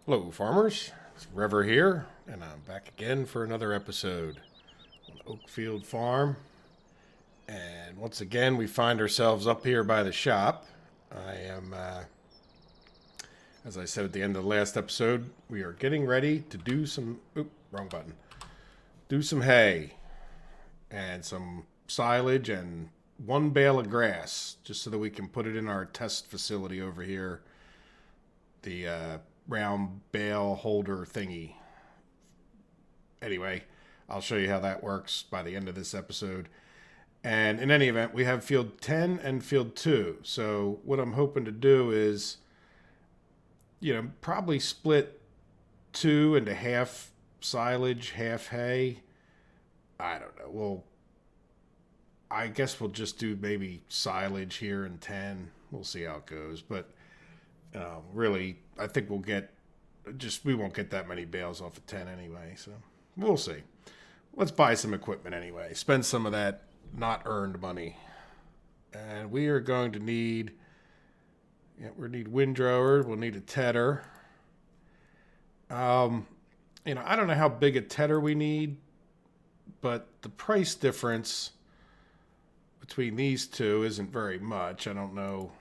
Hello, farmers. It's Rever here, and I'm back again for another episode on Oakfield Farm. And once again, we find ourselves up here by the shop. I am, as I said at the end of the last episode, we are getting ready to do some. Oop, wrong button. Do some hay and some silage and one bale of grass, just so that we can put it in our test facility over here. The round bale holder thingy. Anyway, I'll show you how that works by the end of this episode. And in any event, we have field 10 and field 2. So what I'm hoping to do is, probably split 2 into half silage, half hay. I don't know. I guess we'll just do maybe silage here in 10. We'll see how it goes. But really, I think we won't get that many bales off of 10 anyway, so we'll see. Let's buy some equipment anyway. Spend some of that not earned money. And we are going to need, we'll need windrower, we'll need a tedder. I don't know how big a tedder we need, but the price difference between these two isn't very much. I don't know.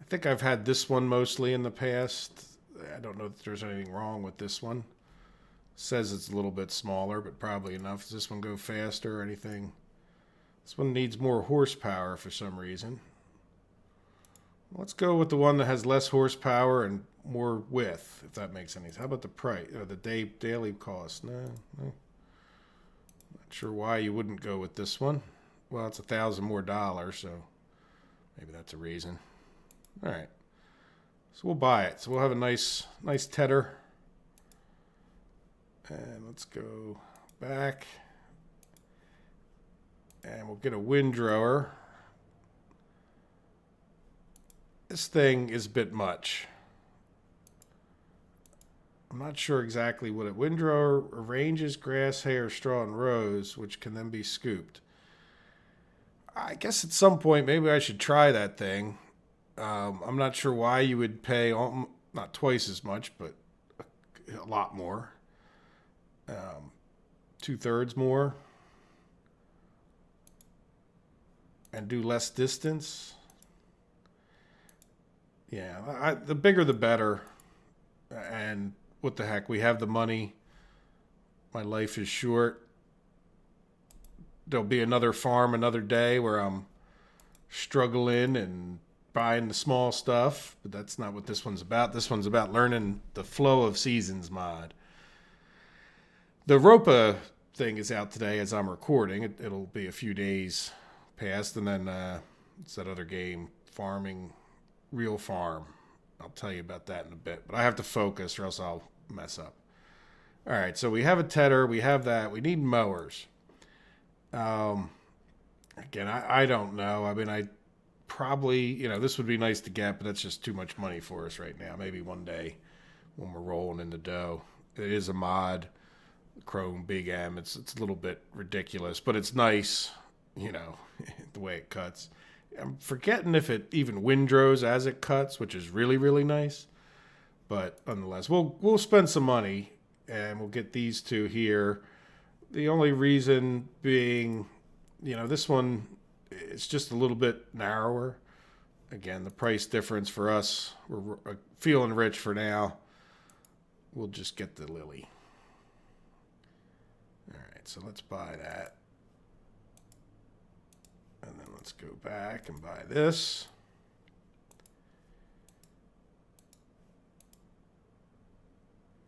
I think I've had this one mostly in the past. I don't know if there's anything wrong with this one. Says it's a little bit smaller, but probably enough. Does this one go faster or anything? This one needs more horsepower for some reason. Let's go with the one that has less horsepower and more width, if that makes any sense. How about the price? The daily cost? No. Not sure why you wouldn't go with this one. Well, it's $1,000 more, so maybe that's a reason. All right. So we'll buy it. So we'll have a nice tedder. And let's go back. And we'll get a windrower. This thing is a bit much. I'm not sure exactly what it. Windrower arranges grass, hay, or straw in rows, which can then be scooped. I guess at some point maybe I should try that thing. I'm not sure why you would pay not twice as much, but a lot more. 2/3 more. And do less distance. Yeah, the bigger the better. And what the heck, we have the money. My life is short. There'll be another farm another day where I'm struggling and buying the small stuff, but that's not what this one's about. This one's about learning the flow of seasons mod. The Ropa thing is out today as I'm recording. It'll be a few days past, and then it's that other game, Farming Real Farm. I'll tell you about that in a bit, but I have to focus or else I'll mess up. All right, so we have a tedder. We have that. We need mowers. Again, I don't know. I mean, I probably, this would be nice to get, but that's just too much money for us right now. Maybe one day when we're rolling in the dough. It is a mod, Chrome Big M. It's a little bit ridiculous, but it's nice, the way it cuts. I'm forgetting if it even windrows as it cuts, which is really, really nice. But nonetheless, we'll spend some money and we'll get these two here. The only reason being, this one is just a little bit narrower. Again, the price difference for us, we're feeling rich for now. We'll just get the Lily. All right, so let's buy that. And then let's go back and buy this.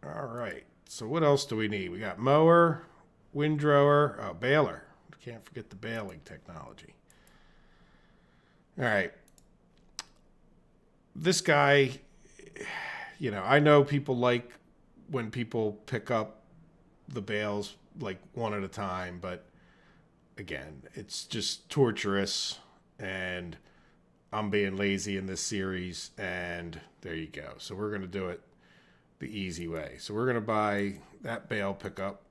All right, so what else do we need? We got mower, windrower, baler. Can't forget the baling technology. All right. This guy, I know people like when people pick up the bales like one at a time, but again, it's just torturous, and I'm being lazy in this series, and there you go. So we're going to do it the easy way. So we're going to buy that bale pickup,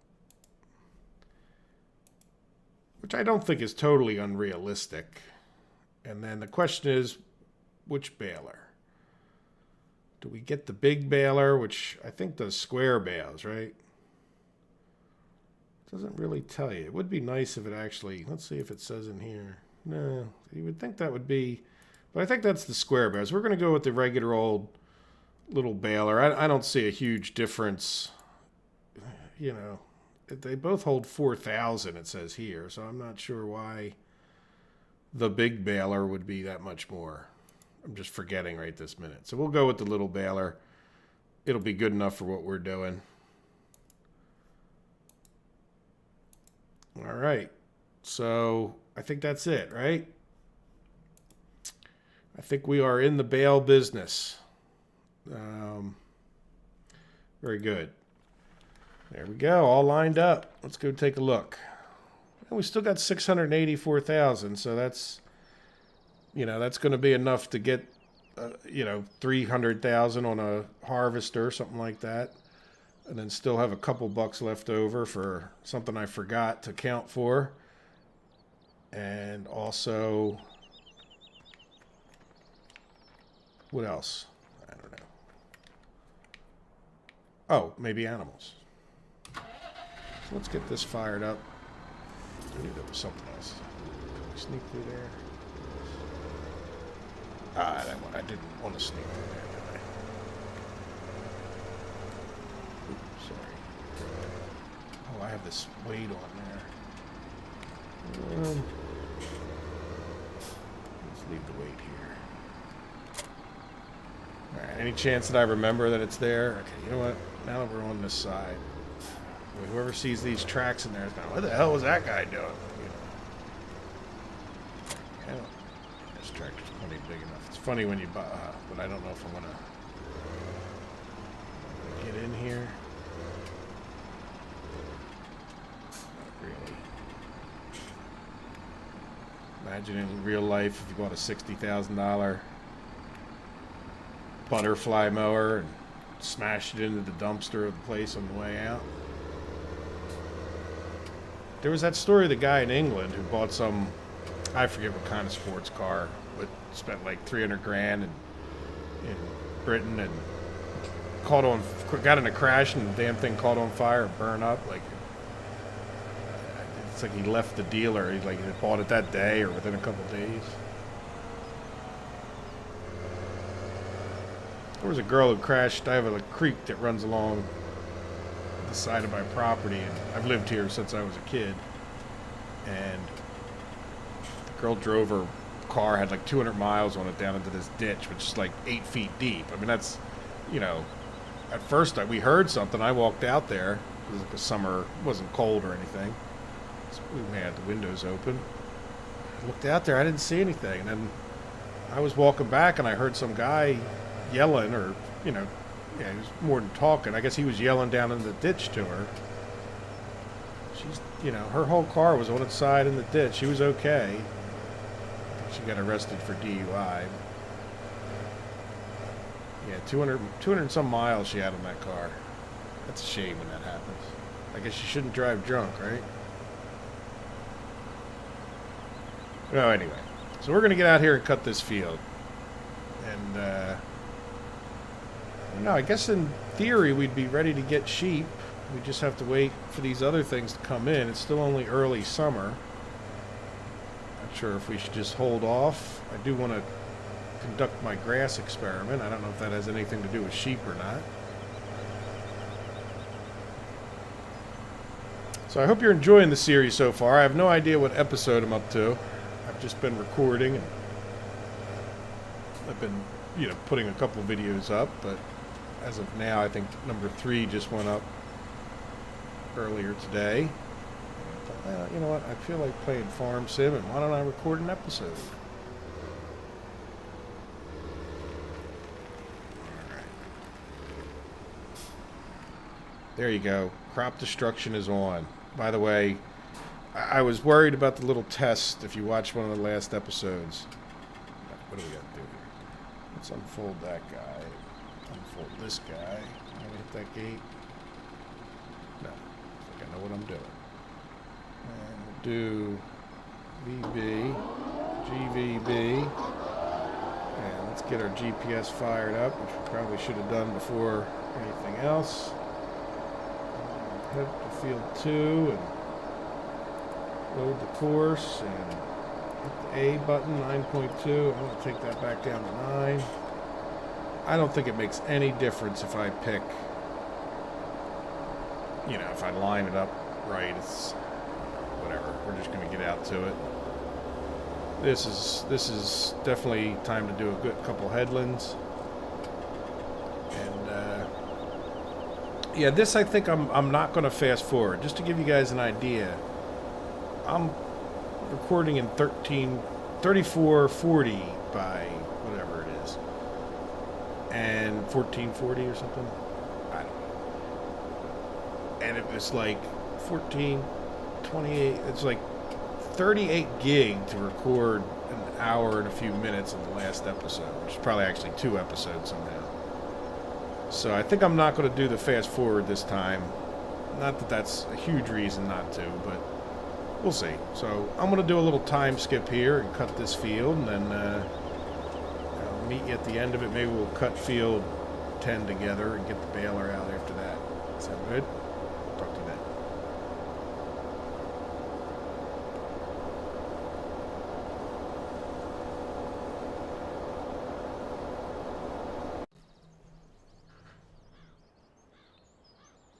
which I don't think is totally unrealistic. And then the question is, which baler? Do we get the big baler, which I think does square bales, right? Doesn't really tell you. It would be nice if it actually, let's see if it says in here. No, you would think that would be, but I think that's the square bales. We're going to go with the regular old little baler. I don't see a huge difference. You know, they both hold 4,000, it says here, so I'm not sure why the big baler would be that much more. I'm just forgetting right this minute. So we'll go with the little baler. It'll be good enough for what we're doing. All right. So I think that's it, right? I think we are in the bale business. Very good. There we go, all lined up. Let's go take a look. And we still got 684,000, so that's, you know, that's going to be enough to get, 300,000 on a harvester, something like that, and then still have a couple bucks left over for something I forgot to count for, and also, what else? I don't know. Oh, maybe animals. So let's get this fired up. I knew there was something else. Can we sneak through there? Ah, that one. I didn't want to sneak through there, did I? Oops, sorry. Oh, I have this weight on there. Let's leave the weight here. Alright, any chance that I remember that it's there? Okay, you know what? Now that we're on this side, whoever sees these tracks in there is going, what the hell was that guy doing? You know. This tractor's plenty big enough. It's funny when you buy, but I don't know if I want to get in here. Not really. Imagine in real life if you bought a $60,000 butterfly mower and smashed it into the dumpster of the place on the way out. There was that story of the guy in England who bought some, I forget what kind of sports car, but spent like 300 grand in Britain and got in a crash and the damn thing caught on fire and burned up. Like, it's like he left the dealer. He bought it that day or within a couple of days. There was a girl who crashed. I have a creek that runs along the side of my property, and I've lived here since I was a kid. And the girl drove her car, had like 200 miles on it down into this ditch, which is like 8 feet deep. I mean, that's, you know, at first we heard something. I walked out there. It was like a summer, it wasn't cold or anything. So we had the windows open. I looked out there, I didn't see anything. And then I was walking back and I heard some guy yelling, or, you know, yeah, he was more than talking. I guess he was yelling down in the ditch to her. She's, you know, her whole car was on its side in the ditch. She was okay. She got arrested for DUI. Yeah, 200 and some miles she had on that car. That's a shame when that happens. I guess you shouldn't drive drunk, right? Well, anyway. So we're going to get out here and cut this field. And, I don't know, I guess in theory we'd be ready to get sheep. We just have to wait for these other things to come in. It's still only early summer. Not sure if we should just hold off. I do want to conduct my grass experiment. I don't know if that has anything to do with sheep or not. So I hope you're enjoying the series so far. I have no idea what episode I'm up to. I've just been recording and I've been, you know, putting a couple videos up, but as of now, I think number 3 just went up earlier today. I thought, well, you know what? I feel like playing Farm Sim, and why don't I record an episode? All right. There you go. Crop destruction is on. By the way, I was worried about the little test if you watched one of the last episodes. What do we got to do here? Let's unfold that guy. Unfold this guy. I'm going to hit that gate. No. I think I know what I'm doing. And we'll do VB, GVB, And let's get our GPS fired up, which we probably should have done before anything else. Head to field 2 and load the course and hit the A button, 9.2. I'm going to take that back down to 9. I don't think it makes any difference if I pick, you know, if I line it up right. It's whatever. We're just going to get out to it. This is definitely time to do a good couple headlands. And yeah, this I think I'm not going to fast forward. Just to give you guys an idea, I'm recording in 3440 by whatever it is, and 1440 or something. I don't know. And it was like 1428. It's like 38 gig to record an hour and a few minutes in the last episode, which is probably actually 2 episodes somehow. So I think I'm not going to do the fast forward this time. Not that that's a huge reason not to, but we'll see. So I'm going to do a little time skip here and cut this field, and then I'll meet you at the end of it. Maybe we'll cut field 10 together and get the baler out after that. Sound good? Talk to you then.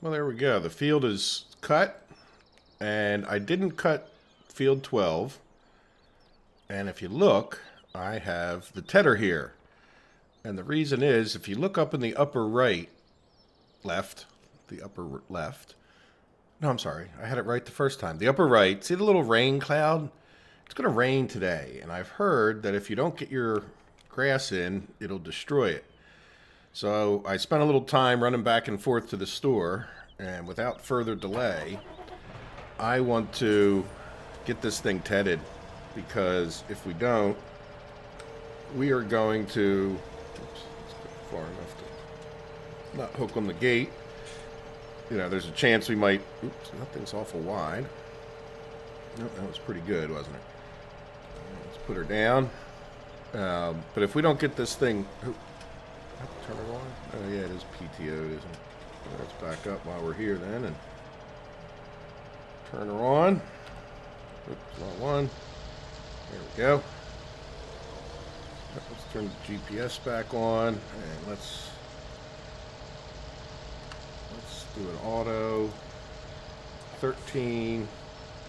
Well, there we go. The field is cut, and I didn't cut field 12. And if you look, I have the tedder here. And the reason is, if you look up in the upper right, left, the upper left. No, I'm sorry. I had it right the first time. The upper right, see the little rain cloud? It's going to rain today. And I've heard that if you don't get your grass in, it'll destroy it. So I spent a little time running back and forth to the store, and without further delay, I want to get this thing tedded, because if we don't, we are going to, oops, let's go far enough to not hook on the gate. You know, there's a chance we might, oops, that thing's awful wide. No, that was pretty good, wasn't it? Let's put her down. But if we don't get this thing, turn it on. Oh yeah, it is PTO'd, isn't it? Let's back up while we're here then and turn her on. Oops, not one. There we go. Let's turn the GPS back on, and let's do an auto. 13.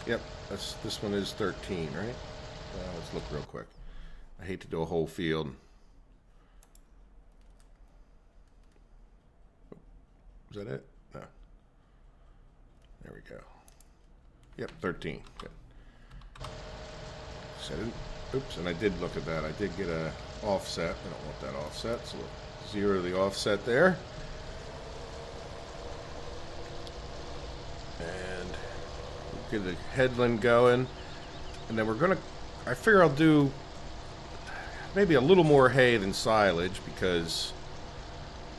Yep, this one is 13, right? Let's look real quick. I hate to do a whole field. Is that it? No. There we go. Yep, 13. Good. Set it. Oops, and I did look at that. I did get a offset. I don't want that offset, so we'll zero the offset there. And we'll get the headland going. And then we're going to, I figure I'll do maybe a little more hay than silage, because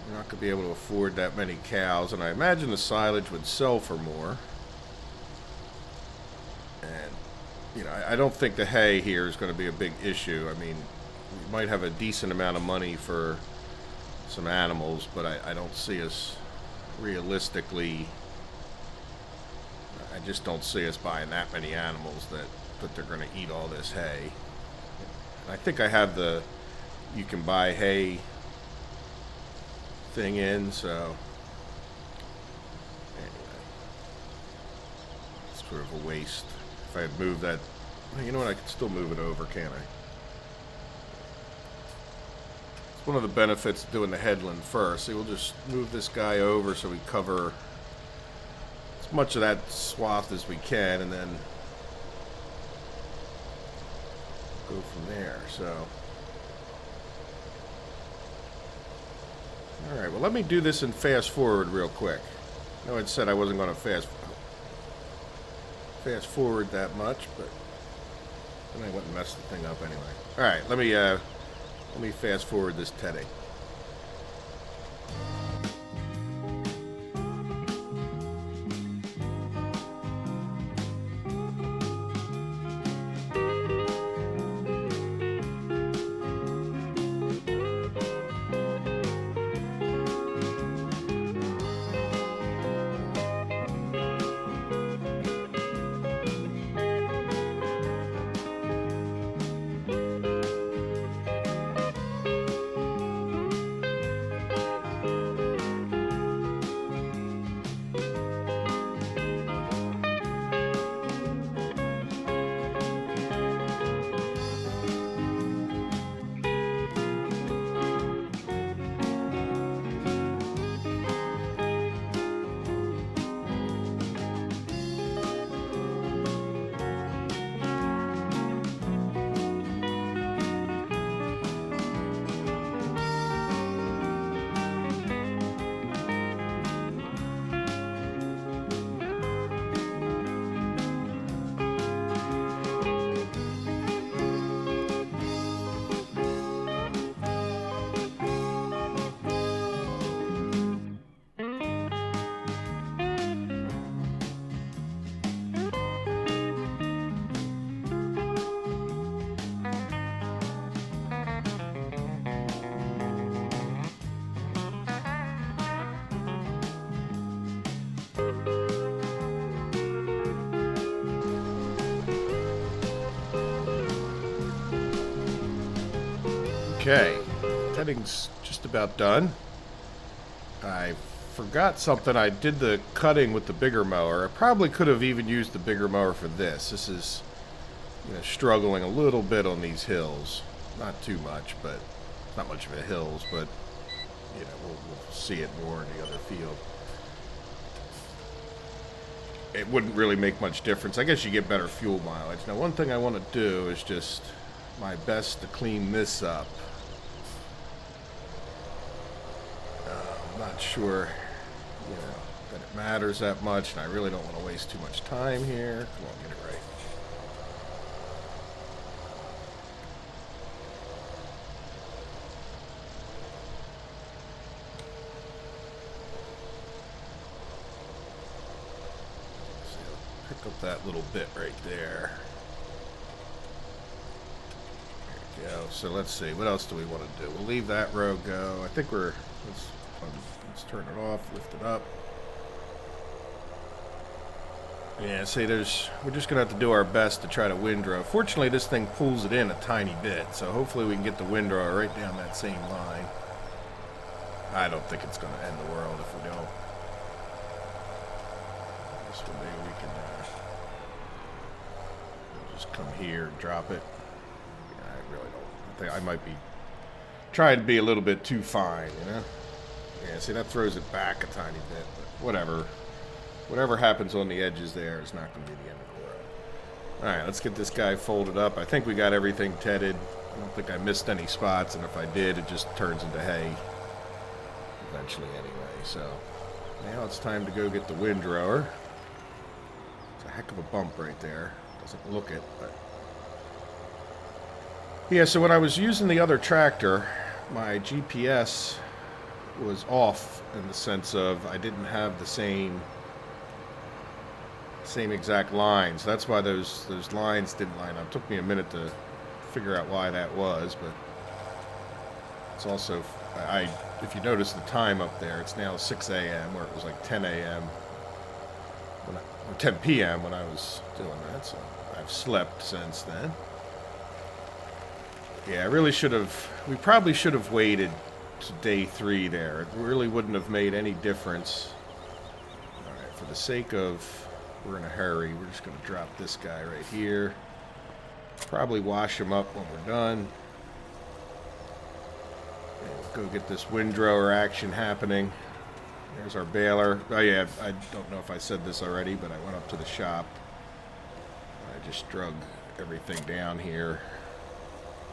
we're not going to be able to afford that many cows, and I imagine the silage would sell for more. And, you know, I don't think the hay here is going to be a big issue. I mean, we might have a decent amount of money for some animals, but I don't see us realistically, I just don't see us buying that many animals that they're going to eat all this hay. And I think I have the, you can buy hay thing in, so anyway, it's sort of a waste. If I had moved that, you know what, I could still move it over, can't I? It's one of the benefits of doing the headland first. See, we'll just move this guy over so we cover as much of that swath as we can, and then go from there. So alright, well, let me do this in fast forward real quick. I know I'd said I wasn't going to fast forward that much, but then I wouldn't mess the thing up anyway. Alright, let me fast forward this tedding. Okay, tedding's just about done. I forgot something. I did the cutting with the bigger mower. I probably could have even used the bigger mower for this. This is, struggling a little bit on these hills. Not too much, but not much of a hills, but we'll see it more in the other field. It wouldn't really make much difference. I guess you get better fuel mileage. Now, one thing I want to do is just my best to clean this up. I'm not sure, that it matters that much, and I really don't want to waste too much time here. Come on, get it right. So pick up that little bit right there. There we go. So let's see, what else do we want to do? We'll leave that row go. I think let's turn it off, lift it up. Yeah, see, we're just going to have to do our best to try to windrow. Fortunately, this thing pulls it in a tiny bit, so hopefully we can get the windrow right down that same line. I don't think it's going to end the world if we don't. This one, maybe we can we'll just come here and drop it. Yeah, I really don't. I think I might be trying to be a little bit too fine, Yeah, see, that throws it back a tiny bit, but whatever. Whatever happens on the edges there is not going to be the end of the world. Alright, let's get this guy folded up. I think we got everything tedded. I don't think I missed any spots, and if I did, it just turns into hay eventually anyway. So, now it's time to go get the windrower. It's a heck of a bump right there. Doesn't look it, but... Yeah, so when I was using the other tractor, my GPS was off in the sense of I didn't have the same exact lines. That's why those lines didn't line up. It took me a minute to figure out why that was, but it's also, if you notice the time up there, it's now 6 a.m. where it was like 10 a.m. or 10 p.m. when I was doing that, so I've slept since then. Yeah, we probably should have waited to day 3 there. It really wouldn't have made any difference. Alright, for the sake of we're in a hurry, we're just going to drop this guy right here. Probably wash him up when we're done. And we'll go get this windrower action happening. There's our baler. Oh yeah, I don't know if I said this already, but I went up to the shop. I just drug everything down here.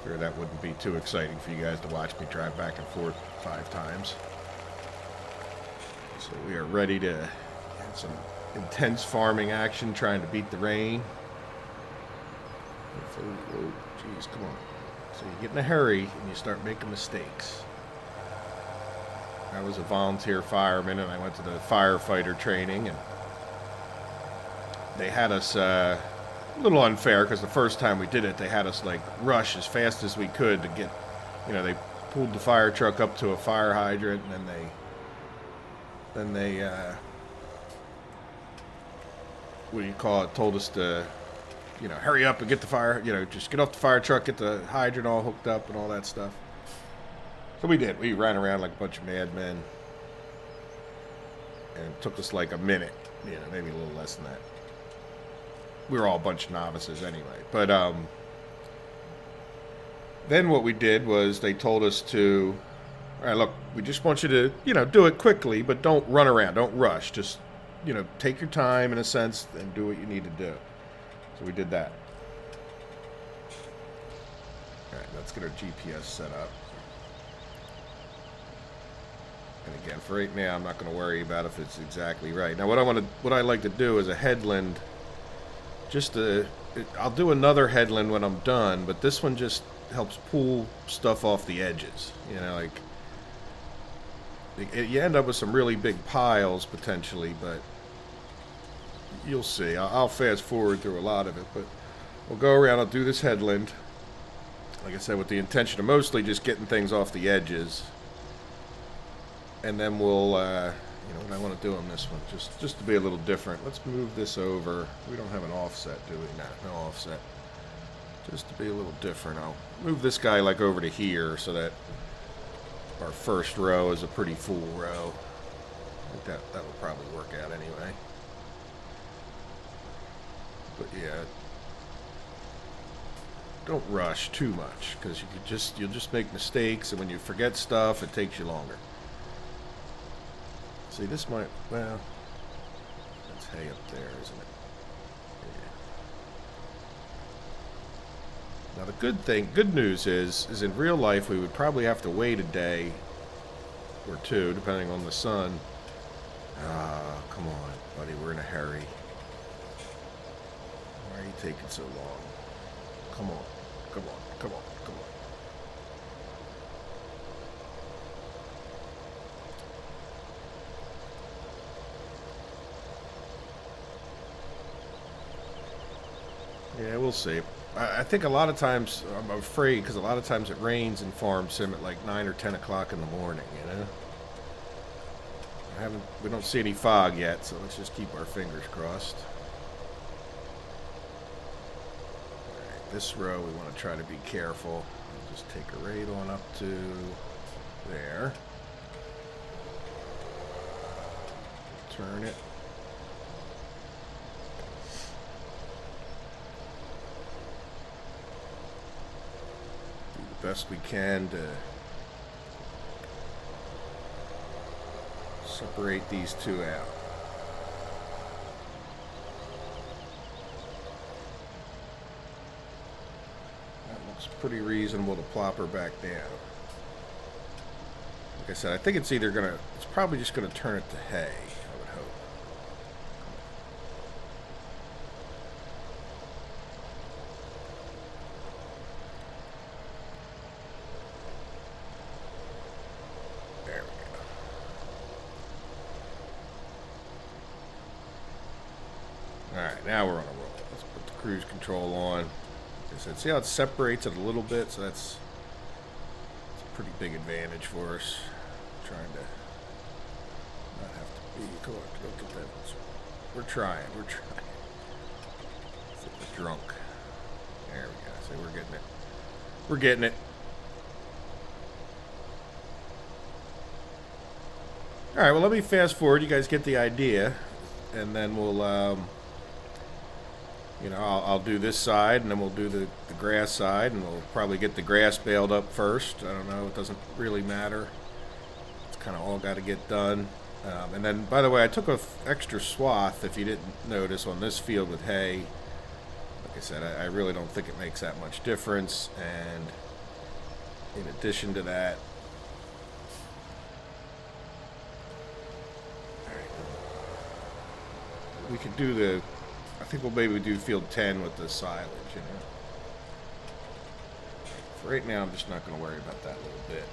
Figured that wouldn't be too exciting for you guys to watch me drive back and forth 5 times. So we are ready to have some intense farming action, trying to beat the rain. Oh, geez, come on. So you get in a hurry and you start making mistakes. I was a volunteer fireman and I went to the firefighter training, and they had us a little unfair because the first time we did it, they had us like rush as fast as we could to get, they pulled the fire truck up to a fire hydrant, and then they what do you call it, told us to, hurry up and get the fire, just get off the fire truck, get the hydrant all hooked up and all that stuff. So we did. We ran around like a bunch of madmen. And it took us like a minute, maybe a little less than that. We were all a bunch of novices anyway. But then what we did was they told us to, all right, look, we just want you to, do it quickly, but don't run around, don't rush. Just, take your time in a sense and do what you need to do. So we did that. All right, let's get our GPS set up. And again, for right now, I'm not going to worry about if it's exactly right. Now, what I like to do is a headland. I'll do another headland when I'm done, but this one just helps pull stuff off the edges. You end up with some really big piles potentially, but you'll see. I'll fast forward through a lot of it, but we'll go around. I'll do this headland, like I said, with the intention of mostly just getting things off the edges, and then we'll, what I want to do on this one, just to be a little different. Let's move this over. We don't have an offset, do we? No offset. Just to be a little different, I'll move this guy like over to here so that our first row is a pretty full row. I think that will probably work out anyway. But yeah, don't rush too much, because you'll just make mistakes, and when you forget stuff, it takes you longer. See, this might, well, that's hay up there, isn't it? Yeah. Now the good news is in real life we would probably have to wait a day or two, depending on the sun. Ah, come on, buddy, we're in a hurry. Why are you taking so long? Come on, come on, come on, come on. Yeah, we'll see. I think a lot of times, I'm afraid, because a lot of times it rains in Farm Sim at like 9 or 10 o'clock in the morning, you know? We don't see any fog yet, so let's just keep our fingers crossed. Alright, this row we want to try to be careful. I'll just take a right on up to there. Turn it. Do the best we can to separate these two out. That looks pretty reasonable to plop her back down. Like I said, I think it's probably just gonna turn it to hay, I would hope. There we go. Alright, now we're on a roll. Let's put the cruise control on. Like I said, see how it separates it a little bit? So that's a pretty big advantage for us. Trying to not have to be. Go look at that. We're trying. We're trying. We're drunk. There we go. See, we're getting it. We're getting it. Alright, well, let me fast forward. You guys get the idea. And then we'll, you know, I'll do this side, and then we'll do the grass side, and we'll probably get the grass baled up first. I don't know. It doesn't really matter. It's kind of all got to get done. And then, by the way, I took an extra swath, if you didn't notice, on this field with hay. Like I said, I really don't think it makes that much difference. And in addition to that, we could do the, I think we'll maybe do field 10 with the silage, you know. For right now, I'm just not going to worry about that little bit.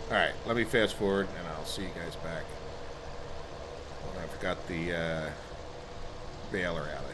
Alright, let me fast forward, and I'll see you guys back when I've got the baler out of